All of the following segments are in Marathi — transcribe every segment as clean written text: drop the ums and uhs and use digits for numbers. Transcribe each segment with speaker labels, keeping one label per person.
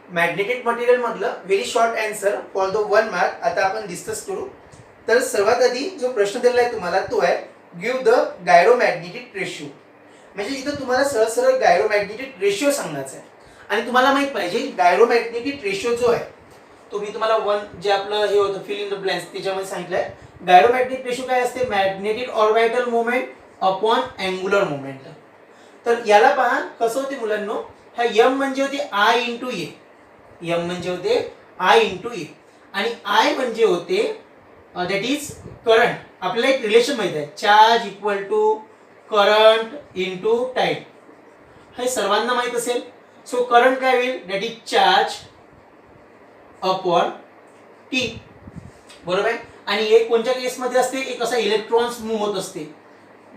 Speaker 1: मॅग्नेटिक मटेरियल मधलं very short answer for the 1 mark आता आपण डिस्कस करू. तर सर्वात आधी जो प्रश्न दिलेला आहे तुम्हाला तो आहे गिव्ह द गायरोमॅग्नेटिक रेशिओ. म्हणजे इथं तुम्हाला सरळ सरळ गायरोमॅग्नेटिक रेशिओ सांगायचा आहे आणि तुम्हाला माहित पाहिजे गायरोमॅग्नेटिक रेशिओ जो आहे तो मी तुम्हाला वन जे आपलं हे होतं फिल इन द ब्लँक्स त्याच्यामध्ये सांगितलंय. गायरोमॅग्नेटिक रेशिओ काय असते? Magnetic orbital moment upon angular moment. तर याला पहा कसं होते मुलांनो, हा m म्हणजे होते I इंटू ए. m म्हणजे होते I इंटू ए आणि I म्हणजे होते दॅट इज करंट. आपल्याला एक रिलेशन माहित आहे, charge equal to current into time. हे सर्वांना माहित असेल. सो करंट काय होईल? That is charge upon T. बरोबर आहे. आणि एक कोणत्या केसमध्ये असते? एक असा इलेक्ट्रॉन्स मूव्ह होत असते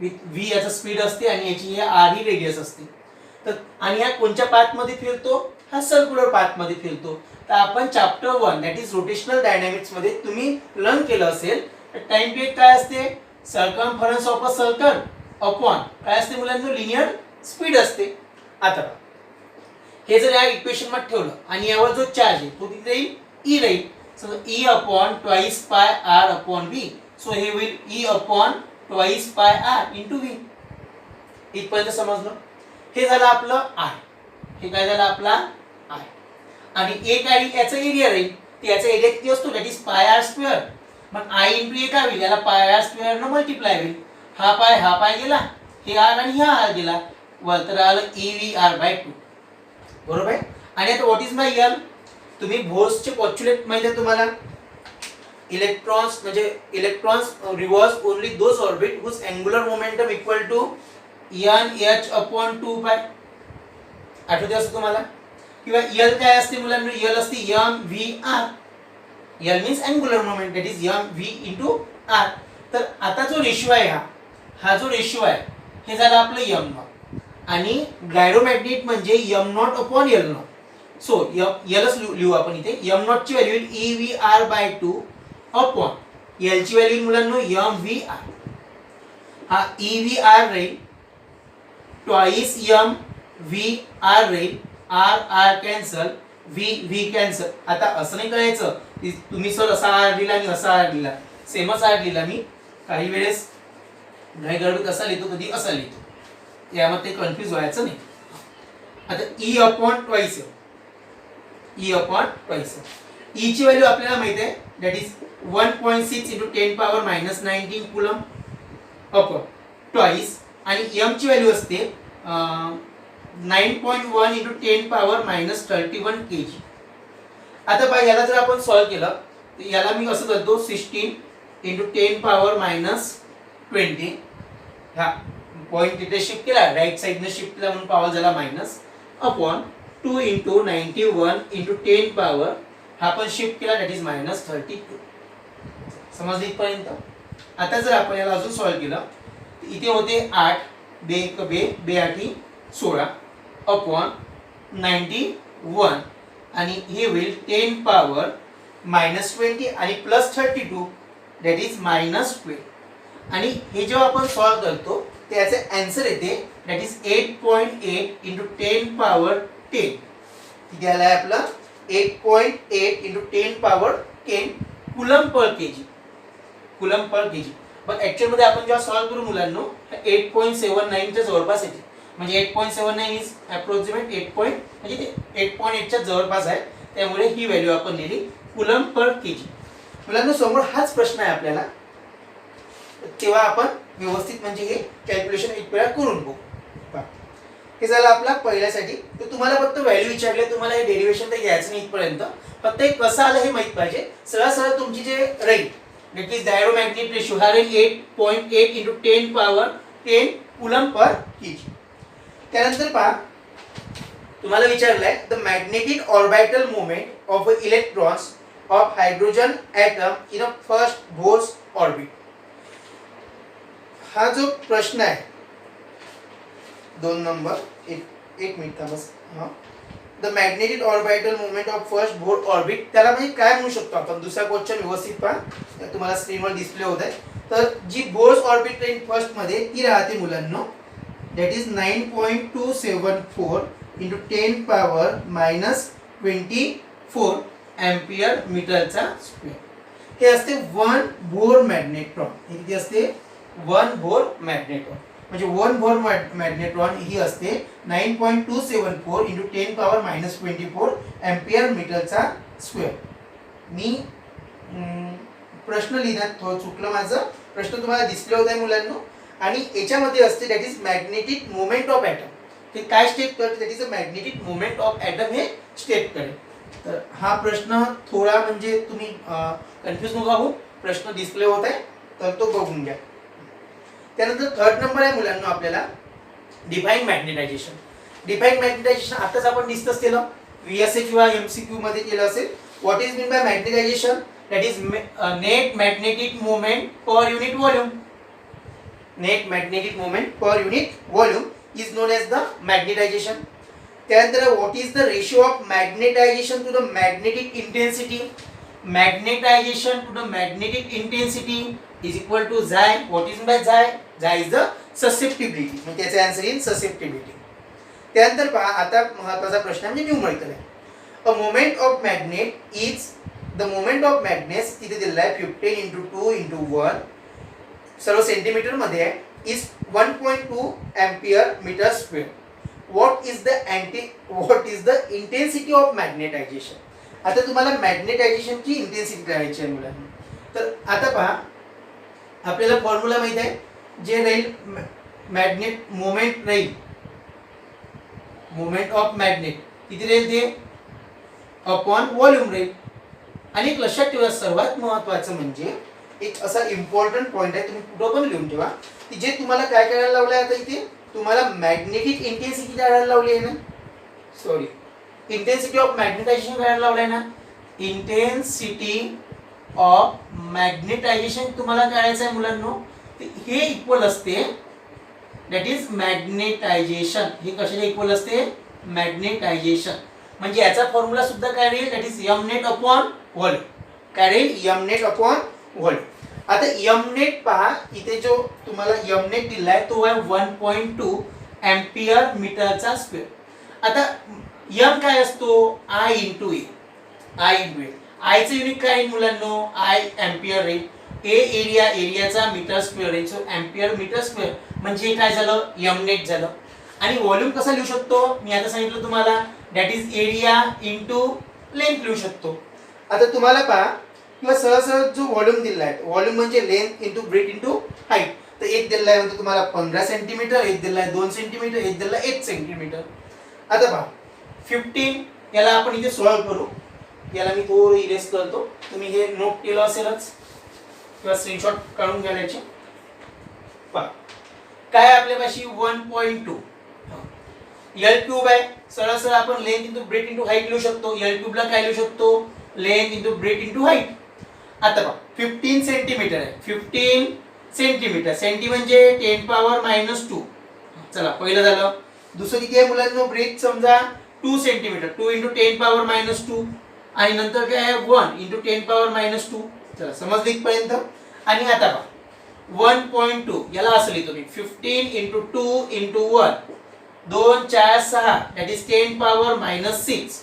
Speaker 1: विथ v याचा स्पीड असते आणि याची r ही रेडियस असते. तर आणि हा कोणत्या पाथ मध्ये फिरतो? हा सर्क्युलर पाथ मध्ये फिरतो. तर आपण chapter 1 that is rotational dynamics मध्ये तुम्ही लर्न केलं असेल. टाइम पिरियड काय असते? Circumference of a circle upon काय असते मुलांना? लिनियर स्पीड असते. आता हे जर या इक्वेशन मध्ये ठेवलं आणि यावर जो चार्ज आहे तो तिथे येईल ई राहील. So E upon twice pi R upon V. So हे होईल E upon twice pi R into V. इथपर्यंत समजलं. हे झालं आपलं आय. हे काय झालं आपला आय. आणि ए काय याचा एरिया राहील. याचा एरिया किती असतो? That is pi R square. मग आय इंटू ए काय होईल? याला पाय आर स्क्वेअर न मल्टिप्लाय होईल. हा पाय गेला, हे आर आणि हा आर गेला, वर तर आलं ई व्ही आर बाय 2. बरोबर आहे. आणि आता व्हॉट इज माय एल? तुम्ही बोर्सचे पॉस्च्युलेट माहिती आहे तुम्हाला. इलेक्ट्रॉन्स म्हणजे electrons revolves only those orbit whose angular momentum equal to nh upon 2 pi. आठवते असं तुम्हाला. किंवा एल काय असते मुलांना? एल असते M V R. L means angular moment that is M V into R. तर आता जो रेशिओ आहे हा जो रेशिओ आहे हे झालं आपलं एम नॉट. आणि गायरोमॅग्नेट म्हणजे M naught upon L naught. So एलच लिहू आपण इथे. एम नॉट ची व्हॅल्यू येईल E V R by 2 upon L ची व्हॅल्यू मुलांना एम व्ही आर. हा ई व्ही आर राहील ट्वाइस एम व्ही आर राहील. R R cancel, V cancel. आता असं नाही करायचं तुम्ही सर असा आर लिहिला आणि असा आर लिहिला, सेमच आर लिहिला मी. काही वेळेस घाई गडबडीत असा लिहितो, कधी असा लिहितो, यामध्ये कन्फ्यूज व्हायचं नाही. आता E upon twice M. E upon twice M. E ची व्हॅल्यू आपल्याला माहित आहे that is 1.6 into 10 power minus 19 coulomb upon twice. आणि एम ची व्हॅल्यू असते 9.1 इंटू 10 पॉवर मायनस 31 kg. आता पहा याला जर आपण सॉल्व केलं तर याला मी असं करतो 16 इंटू 10 पॉवर मायनस 20. हा पॉईंट तिथे शिफ्ट केला, राईट साइडने शिफ्ट केला म्हणून पॉवर झाला minus upon 2 into 91 into 10 power हा पण शिफ्ट केला दॅट इज मायनस 32. समजलं इथपर्यंत. आता जर आपण याला अजून सॉल्व केलं इथे होते 8 बे 8 16 अपॉन 91 आणि हे होईल 10 पॉवर मायनस 20 आणि प्लस 32 दॅट इज मायनस 12. आणि हे जेव्हा आपण सॉल्व करतो त्याचे आन्सर येते दॅट इज 8.8 इंटू 10 पॉवर 10. किती आला आहे आपला? 8.8 into 10 power 10 coulomb per KG. Coulomb per KG. पण ऍक्च्युअल मध्ये आपण जेव्हा सॉल्व करू मुलांनो 8.79 च्या जवळपास येते. म्हणजे 8.79 इज अप्रॉक्सिमेट 8 म्हणजे ते 8.8 च्या जवळपास आहे. त्यामुळे ही व्हॅल्यू आपण लिहिली कुलम पर केजी. मुलांनो समोर हाच प्रश्न आहे आपल्याला, तेव्हा आपण व्यवस्थित म्हणजे हे कॅल्क्युलेशन एक वेळा करून बघू. हे झालं आपला पहिल्यासाठी. तर तुम्हाला फक्त व्हॅल्यू विचारले, तुम्हाला हे डेरिव्हेशन तर घ्यायचं नाही इथपर्यंत. फक्त हे कसं आलं हे माहित पाहिजे. सरळ सरळ तुमची जे राहील दॅट इज गायरोमॅग्नेटिक रेशिओ हा राहील 8.8 into 10 power 10 coulomb per KG. त्यानंतर पहा तुम्हाला विचारलंय the magnetic orbital moment of electrons of hydrogen atom in a first Bohr's orbit. हा जो प्रश्न आहे 2 नंबर, एक मिनिट बस. हा the magnetic orbital moment of first Bohr orbit, त्याला म्हणजे काय म्हणू शकतो आपण? दुसरा क्वेश्चन व्यवस्थित पहा, तुम्हाला स्क्रीनवर डिस्प्ले होत आहे. तर जी बोर्स ऑर्बिट राहील फर्स्ट मध्ये ती राहते मुलांनो that is 9.274 into 10 power minus 24 ampere मीटरचा स्क्वेअर. हे असते 1 बोर मॅग्नेट्रॉन. हे किती असते? 1 बोर मॅग्नेट्रॉन. म्हणजे 1 बोर मॅग्नेट्रॉन ही असते 9.274 इंटू 10 पॉवर मायनस 24 एम्पियर मीटरचा स्क्वेअर. मी प्रश्न लिहिण्यात थोडं चुकलं माझं. प्रश्न तुम्हाला दिसले होते मुलांनो. आणि याच्यामध्ये असते that is magnetic moment of atom. ते काय स्टेट करते? That is a magnetic moment of atom हे स्टेट करेल. तर हा प्रश्न थोडा म्हणजे तुम्ही कन्फ्यूज नका होऊ. प्रश्न डिस्प्ले होत आहे तर तो बघून घ्या. त्यानंतर थर्ड नंबर आहे मुलांना आपल्याला डिफाईन मॅग्नेटायझेशन. डिफाईन मॅग्नेटायझेशन आताच आपण डिस्कस केलं. VSA किंवा MCQ मध्ये केलं असेल. What is mean by magnetization? That is net magnetic moment per unit volume. Net magnetic moment per unit volume is known as the magnetization. त्यानंतर what is the ratio of magnetization to the magnetic intensity? Magnetization to the magnetic intensity is equal to chi. What is by chi? Chi is the susceptibility. म्हणजे त्याचा आन्सर इन ससेप्टिबिलिटी. त्यानंतर पहा आता महत्त्वाचा प्रश्न म्हणजे न्यूमरिकल आहे. A moment of magnet is the moment of magnets तिथे दिलेला आहे 15 इंटू 2 इंटू 1 सर्व सेंटीमीटर मध्ये आहे. Is 1.2 ampere metre square. What is the intensity of magnetization? आता तुम्हाला मॅग्नेटायझेशनची इंटेन्सिटी काढायची आहे मुलांना. तर आता पहा आपल्याला फॉर्म्युला माहित आहे. जे राहील मॅग्नेट मोमेंट राहील मोमेंट ऑफ मॅग्नेट किती राहील ते अपॉन व्हॉल्यूम राहील. आणि एक लक्षात ठेवा सर्वात महत्त्वाचं म्हणजे एक असा इम्पॉर्टंट पॉईंट आहे. तुम्ही कुठं पण लिहून ठेवा की जे तुम्हाला काय करायला लावलं आहे. आता इथे तुम्हाला मॅग्नेटिक इंटेन्सिटी काढायला लावली आहे ना. सॉरी इंटेन्सिटी ऑफ मॅग्नेटायझेशन काढायला लावलं आहे ना. इंटेन्सिटी ऑफ मॅग्नेटायझेशन तुम्हाला काढायचं आहे मुलांनो. हे इक्वल असते दॅट इज मॅग्नेटायझेशन. हे कशाला इक्वल असते? मॅग्नेटायझेशन. म्हणजे याचा फॉर्म्युला सुद्धा काय राहील? That is M net upon volume. काय राहील? M net upon volume. आता एम नेट पहा इथे जो तुम्हाला एम नेट दिलाय तो आहे 1.2 एम्पियर मीटरचा स्क्वेअर. आता एम काय असतो? I into A. I into A. आयचं युनिट काय आहे मुलांनो? आय एम्पियर राहील. ए एरियाचा मीटर स्क्वेअर राहील. सो एम्पियर मीटर स्क्वेअर म्हणजे काय झालं? एम नेट झालं. आणि व्हॉल्यूम कसा लिहू शकतो? मी आता सांगितलं तुम्हाला that is area into length लिहू शकतो. आता तुम्हाला पहा किंवा सहज जो व्हॉल्यूम दिला आहे व्हॉल्यूम म्हणजे length into breadth into height. तर एक दिला आहे म्हणजे तुम्हाला 15 सेंटीमीटर, एक दिला आहे 2 सेंटीमीटर, एक दिला आहे 1 सेंटीमीटर. आता पहा 15 याला आपण इथे सॉल्व्ह करू. याला मी थोडं इरेज करतो. तुम्ही हे नोट केलं असेलच किंवा स्क्रीनशॉट काढून घ्यायचे. पहा काय आपल्यापाशी 1.2 एल क्यूब आहे. सरळ सरळ आपण length into breadth into height लिहू शकतो. एल क्यूबला काय लिहू शकतो? Length into breadth into height. आता पहा 15 सेंटीमीटर आहे. 15 सेंटीमीटर. सेंटी म्हणजे 10 पॉवर मायनस 2. चला पहिलं झालं. दुसरं किती आहे मुलांनो? ब्रेथ समजा 2 सेंटीमीटर. 2 इंटू 10 पॉवर मायनस 2 आणि नंतर काय आहे 1 इंटू 10 पॉवर मायनस 2. चला समजलं इथपर्यंत. आणि आता पहा 1.2 याला असं लिहितो मी 15 into 2 into 1 2 4 6 that is 10 power minus 6.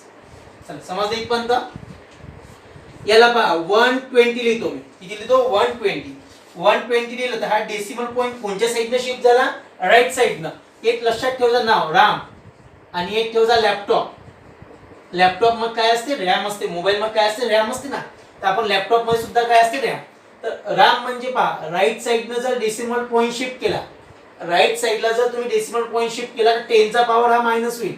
Speaker 1: चला समजलं इथपर्यंत. याला पहा 120 लिहितो मी. किती लिहितो? 120. 120 लिहिलं तर हा डेसिमल पॉईंट कोणत्या साईडनं शिफ्ट झाला? राईट साईडनं. एक लक्षात ठेवायचं नाव राम आणि एक ठेवायचा लॅपटॉप. लॅपटॉप मग काय असते? रॅम असते. मोबाईल मग काय असते? रॅम असते ना. तर आपण लॅपटॉप मध्ये सुद्धा काय असते? रॅम. तर राम म्हणजे पहा राईट साईडनं जर डेसिमल पॉईंट शिफ्ट केला, राईट साईडला जर तुम्ही डेसिमल पॉईंट शिफ्ट केला तर 10 चा पॉवर हा मायनस होईल.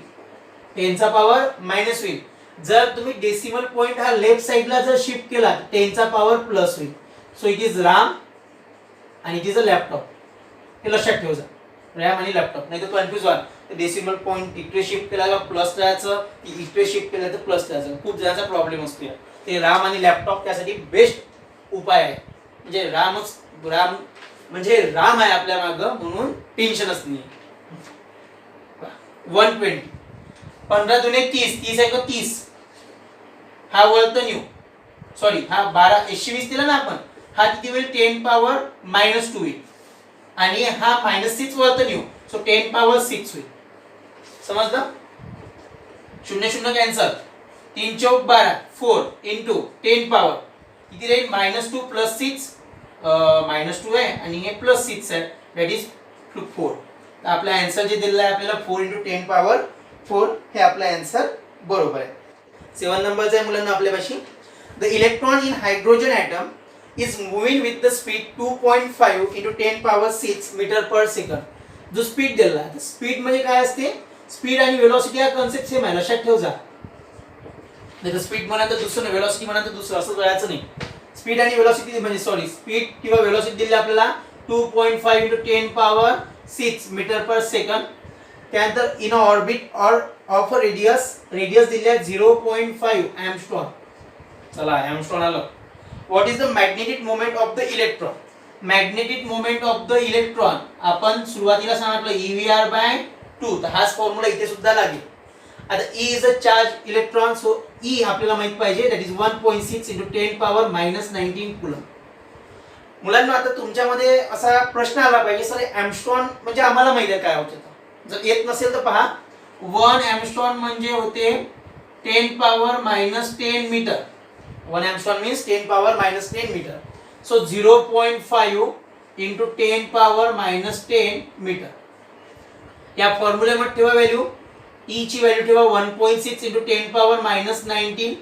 Speaker 1: 10 चा पॉवर मायनस होईल. जर तुम्ही डेसिमल पॉईंट हा लेफ्ट साईडला जर शिफ्ट केला तर 10 चा पॉवर प्लस होईल. सो इट इज राम आणि इट इज अ लॅपटॉप. हे लक्षात ठेवायचं. रॅम आणि लॅपटॉप. नाही तर कन्फ्यूज व्हाल. डेसिमल पॉईंट इकडे शिफ्ट केला तर प्लस राहायचं, इकडे शिफ्ट केलं तर प्लस राहायचं. खूप जणांचा प्रॉब्लेम असतो. ते राम आणि लॅपटॉप त्यासाठी बेस्ट उपाय आहे. म्हणजे राम म्हणजे राम आहे आपल्या मागं म्हणून टेन्शनच नाही. 120 15 दुने 30. 30 आहे का 30. हा वळतं न्यू. सॉरी हा 12 120 दिला ना आपण. हा किती होईल? 10 पॉवर मायनस 2 होईल. आणि हा मायनस 6 वळतं न्यू. सो 10 पॉवर 6 होईल. समजलं? 0 0 कॅन्सल. 3 चौक 12 4 इंटू 10 पॉवर किती राहील -2 प्लस 6 -2 आहे आणि हे प्लस 6 आहे दॅट इज 4. तर आपला आन्सर जे दिलेला आहे आपल्याला 4 इंटू 10 पॉवर 4 हे आपला आन्सर बरोबर आहे. 7 नंबरचा आहे मुलांना आपल्यापाशी. The electron in hydrogen atom is moving with the speed 2.5 into 10 power 6 metre per second. जो स्पीड दिलेला आहे स्पीड म्हणजे काय असते, स्पीड आणि वेलोसिटी हा कन्सेप्ट सेम आहे, लक्षात ठेव जा. नाही तर स्पीड म्हणा तर दुसरं, वेलोसिटी म्हणा तर दुसरं, असं करायचं नाही. स्पीड आणि वेलोसिटी म्हणजे सॉरी स्पीड किंवा वेलोसिटी दिली आपल्याला 2.5 into 10 power 6 metre per second. त्यानंतर इन ऑर्बिट और ऑफ रेडियस दिली आहे 0.5 एम्स्ट्रॉन. चला एम्स्ट्रॉन आलं. What is the magnetic moment of the electron. Magnetic moment of the electron आपण सुरुवातीला सांगितलं EVR/2. तर हाच फॉर्म्युला इथे सुद्धा लागेल. आता E is a charge electron, so E आपल्याला माहित पाहिजे that is 1.6 into 10 power -19 coulomb. मुलांना आता तुमच्यामध्ये असा प्रश्न आला पाहिजे सर एम्स्ट्रॉन म्हणजे आम्हाला माहिती आहे काय होतं. जर येत नसेल तर पहा 1 एम्स्ट्रॉन म्हणजे होते 10 power -10 metre. 1 angstrom means 10 power -10 metre. So 0.5 into 10 power -10 metre. या फॉर्म्युलेमध्ये ठेवा व्हॅल्यू. E ची व्हॅल्यू ठेवा 1.6 इंटू 10 पॉवर -19.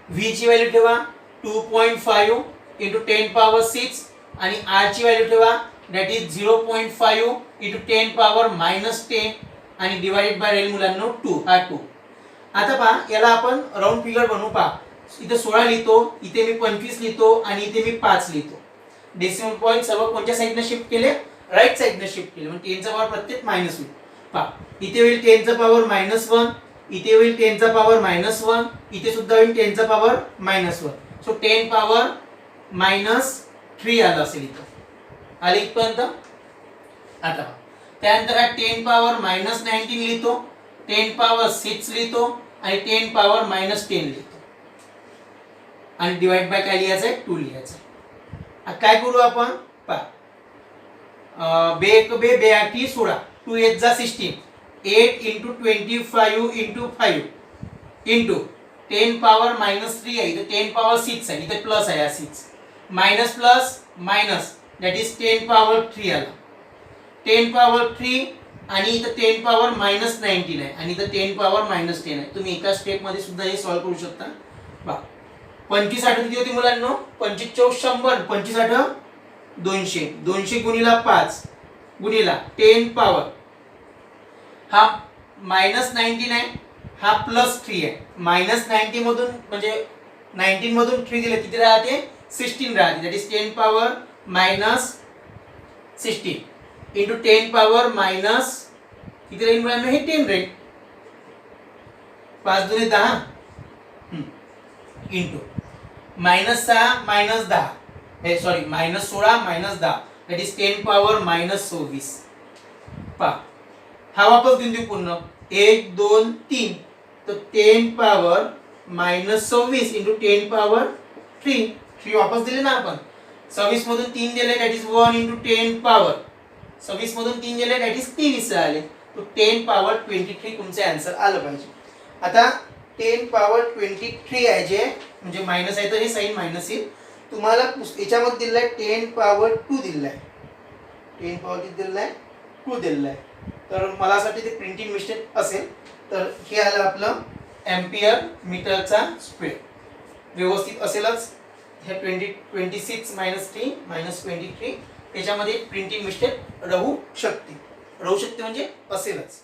Speaker 1: V ची व्हॅल्यू ठेवा 2.5 इंटू 10 पॉवर 6 आणि R ची व्हॅल्यू ठेवा दॅट इज 0.5 इंटू 10 पॉवर -10 आणि डिवाइडेड बाय रेल मुलांनो 2 हा 2. आता पहा याला आपण राऊंड फिगर बनवू. पहा इथे 16 लिहितो, इथे मी 25 लिहितो आणि इथे मी 5 लिहितो. डेसिमल पॉईंट सर्व कोणत्या साइडने शिफ्ट केले, राईट साइडने शिफ्ट केले. म्हणजे 10 चा पॉवर प्रत्येक मायनस होईल. पहा इथे होईल 10 चा पॉवर -1, इथे होईल 10 चा पॉवर -1, इथे सुद्धा होईल 10 चा पॉवर -1. सो 10 पॉवर -3 आलं असेल इथं. आले इथपर्यंत. आता त्यानंतर हा 10 पॉवर -19 लिहितो, 10 पॉवर 6 लिहितो आणि 10 पॉवर -10 लिहितो आणि डिवाइड बाय काय लिहायचं आहे 2 लिहायचं आहे. काय करू आपण पहा बे 8 16 2 8 जा 16 8 इंटू 25 इंटू 5 इंटू 10 पॉवर -3 आहे इथे 10 पॉवर 6 आहे इथे प्लस आहे 6 minus plus minus that is 10 power 3 आला. 10 पॉवर 3 आणि इथं 10 पॉवर -19 आहे आणि इथं 10 पॉवर -10 आहे. तुम्ही एका स्टेप मध्ये सुद्धा हे सॉल्व्ह करू शकता. बघा 25 8 किती होती मुलांनो, 25 चौक 100, 25 8 200, 200 गुणिला 5 गुणिला 10 पॉवर हा -19 आहे हा +3 आहे. -19 मधून म्हणजे 19 मधून 3 दिले किती राहते 16 राहते that is 10 power -16 into 10 power minus किती राहील मुलांनो हे 10 राहील. 5 दुने 10 इंटू -6 -10 हे सॉरी -16 -10 दॅट इज 10 पॉवर -24. पहा हा वापस घेऊन देऊ पूर्ण 1 2 3 तर 10 पॉवर -26 इंटू 10 पॉवर 3 वापस दिले ना आपण. 26 मधून 3 दिले दॅट इज 1 इंटू 10 पॉवर 26 मधून 3 दिले दॅट इज 3 हिस्से आले. तो 10 पॉवर 23 तुमचे आन्सर आलं पाहिजे. आता 10 पॉवर 23 आहे जे म्हणजे मायनस आहे तर हे साइन मायनस येईल. तुम्हाला याच्यामध्ये दिलेला आहे 10 पॉवर 2 दिलेला आहे. 10 पॉवर किती दिलेला आहे 2 दिलेला आहे. तर मला असं वाटतं ते प्रिंटिंग मिस्टेक असेल. तर हे आलं आपलं एम्पियर मीटरचा स्पीड व्यवस्थित असेलच. हे 26 -3 -23 याच्यामध्ये प्रिंटिंग मिस्टेक राहू शकते म्हणजे असेलच.